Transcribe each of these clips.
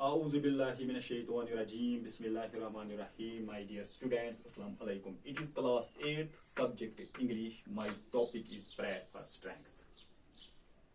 A'udhu billahi minash shaitanir rajim. Bismillahir rahmanir rahim. My dear students, Assalamu alaikum. It is class 8th subject English. My topic is prayer for strength.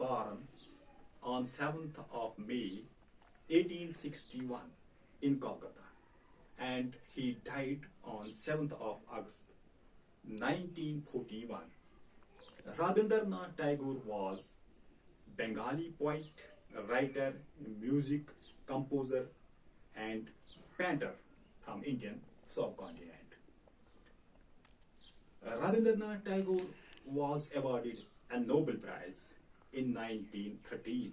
born on 7th of May 1861 in Kolkata and he died on 7th of August 1941. Rabindranath Tagore was Bengali poet, writer, music composer and painter from Indian subcontinent. Rabindranath Tagore was awarded a Nobel Prize in 1913.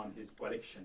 on his collection.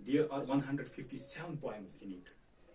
there are 157 poems in it.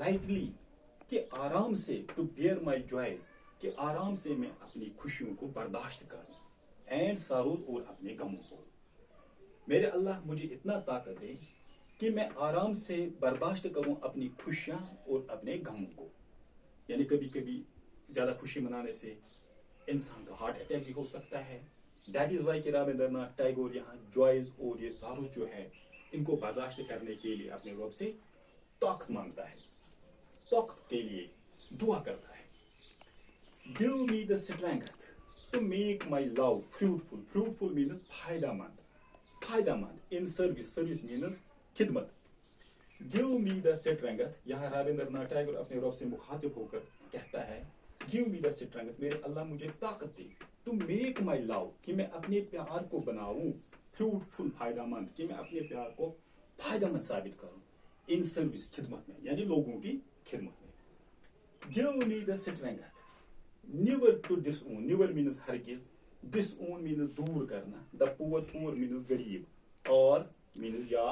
lightly, کہ آرام سے, to bear my joys, کہ آرام سے میں اپنی خوشیوں کو برداشت کروں, and sorrows, اور اپنے غموں کو. میرے اللہ مجھے اتنا طاقت دے کہ میں آرام سے برداشت کروں اپنی خوشیاں اور اپنے غموں کو. یعنی کبھی کبھی زیادہ خوشی منانے سے انسان کا ہارٹ اٹیک بھی ہو سکتا ہے. دیٹ از وائی کہ رابندر ناتھ ٹیگور یہاں جوائز اور یہ ساروس جو ہے ان کو برداشت کرنے کے لیے اپنے رب سے طاقت مانگتا ہے, طاقت کے لیے دعا کرتا ہے. Give me the strength to make my love fruitful. Fruitful means فائدہ مند. فائدہ مند in service. Service means خدمت. Give me the strength. یہاں رابندر ناتھ ٹیگور اپنے رب سے مخاطب ہو کر کہتا ہے Give me the strength. میرے اللہ مجھے طاقت دے to make my love, کہ میں اپنے پیار کو بناؤں fruitful, فائدہ مند, کہ میں اپنے پیار کو فائدہ مند ثابت کروں in service, خدمت میں, یعنی لوگوں کی خدمت میں. Give me the strength never to disown. Never means ہرگز, disown means دور کرنا. The poor, poor means غریب, اور means یا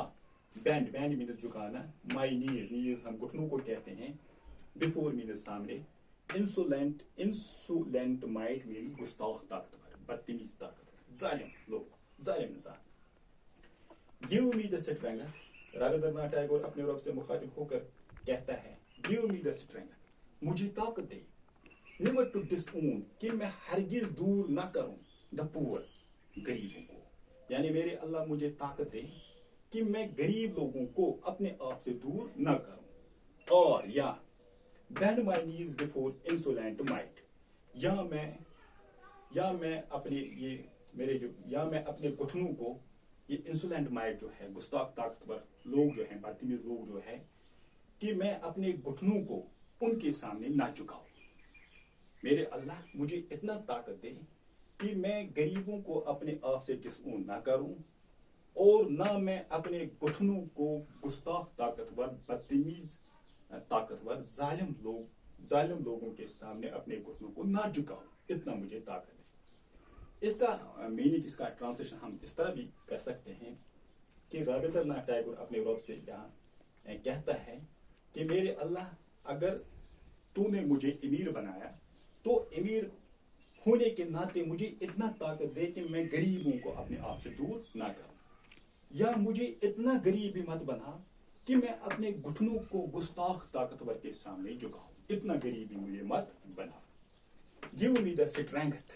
bend, bend means جھکانا. My knees, knees ہم گھٹنوں کو کہتے ہیں. Before means سامنے. Insolent, insolent might means گستاخ طاقتور, بدتمیز طاقتور, ظالم لوگ, ظالم انسان. Give me the strength. Rabindra Nath Tagore اپنے رب سے مخاطب ہو کر کہتا ہے Give me the strength. مجھے طاقت دے never to disown, کہ میں ہرگز دور نہ کروں the poor, غریبوں کو. یعنی میرے اللہ مجھے طاقت دے کہ میں غریب لوگوں کو اپنے آپ سے دور نہ کروں. اور یا bend my knees before insolent might. یا میں اپنے یہ میرے جو یا میں اپنے گھٹنوں کو, یہ انسولینٹ مائٹ جو ہے گستاخ طاقتور لوگ جو ہیں, بدتمیز لوگ جو ہے, کہ میں اپنے گھٹنوں کو ان کے سامنے نہ جھکاؤں. میرے اللہ مجھے اتنا طاقت دے کہ میں غریبوں کو اپنے آپ سے ڈس اون نہ کروں, اور نہ میں اپنے گھٹنوں کو گستاخ طاقتور, بدتمیز طاقتور, ظالم لوگوں کے سامنے اپنے گھٹنوں کو نہ جھکاؤں. اتنا مجھے طاقت ہے. اس کا میننگ, اس کا ٹرانسلیشن ہم اس طرح بھی کر سکتے ہیں کہ رابندر ناتھ ٹیگور اپنے رب سے یہاں کہتا ہے کہ میرے اللہ اگر تو نے مجھے امیر بنایا تو امیر ہونے کے ناطے مجھے اتنا طاقت دے کہ میں غریبوں کو اپنے آپ سے دور نہ کروں, یا مجھے اتنا غریب بھی مت بنا کہ میں اپنے گھٹنوں کو گستاخ طاقتور کے سامنے جھکاؤں. اتنا غریب بھی مجھے مت بنا. Give me the strength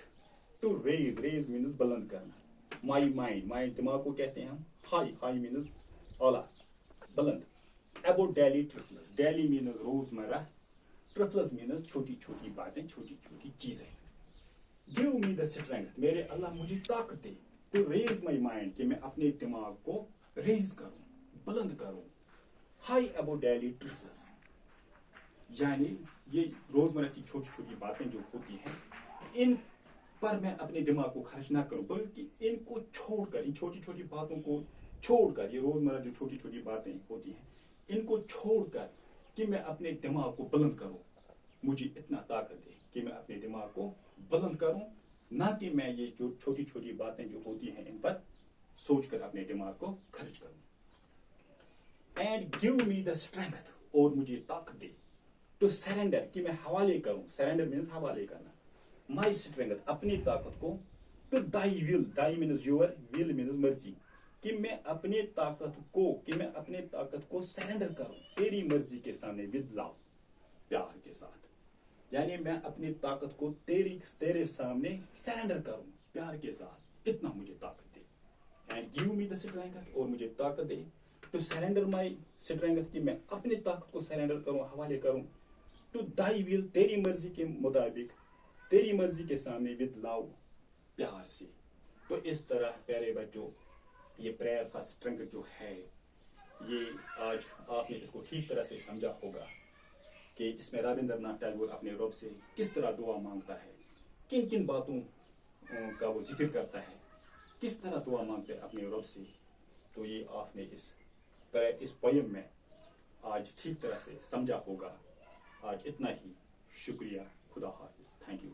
to raise. Raise means بلند کرنا. My mind, my دماغ کو کہتے ہیں ہم high. High means اعلیٰ, بلند. About daily trifles. Daily means روزمرہ. Trifles means چھوٹی چھوٹی باتیں, چھوٹی چھوٹی چیزیں. Give me the strength. میرے اللہ مجھے طاقت دے to raise my mind, کہ میں اپنے دماغ کو ریز کروں, بلند کروں. High about daily trifles. یعنی یہ روزمرہ کی چھوٹی چھوٹی باتیں جو ہوتی ہیں, ان پر میں اپنے دماغ کو خرچ نہ کروں, بلکہ ان کو چھوڑ کر, ان چھوٹی چھوٹی باتوں کو چھوڑ کر, یہ روزمرہ جو چھوٹی چھوٹی باتیں ہوتی ہیں ان کو چھوڑ کر کہ میں اپنے دماغ کو بلند کروں. مجھے اتنا طاقت دے کہ میں اپنے دماغ کو بلند کروں, نہ کہ میں یہ جو چھوٹی چھوٹی باتیں جو ہوتی ہیں ان پر سوچ کر اپنے دماغ کو خرچ کروں. And give me the strength, اور مجھے طاقت دے to surrender, کہ میں حوالے کروں. Surrender means حوالے کرنا. My strength, اپنی طاقت کو to thy will. Thy means your, will means مرضی, کہ میں اپنے طاقت کو سرنڈر کروں تیری مرضی کے سامنے with love, پیار کے ساتھ. یعنی میں اپنی طاقت کو تیرے سامنے سرنڈر کروں پیار کے ساتھ. اتنا مجھے طاقت دے. And give me the strength, اور مجھے طاقت دے to surrender my strength, کہ میں اپنی طاقت کو سرنڈر کروں, حوالے کروں to thy will, تیری مرضی کے مطابق, تیری مرضی کے سامنے with love, پیار سے. تو اس طرح پیارے بچوں یہ پریئر فار اسٹرینگتھ جو ہے, یہ آج آپ نے اس کو ٹھیک طرح سے سمجھا ہوگا کہ اس میں رابندر ناتھ ٹیگور اپنے رب سے کس طرح دعا مانگتا ہے, کن کن باتوں کا وہ ذکر کرتا ہے, کس طرح دعا مانگتا ہے اپنے رب سے. تو یہ آپ نے اس پویم میں آج ٹھیک طرح سے سمجھا ہوگا. آج اتنا ہی. شکریہ. خدا حافظ. Thank you.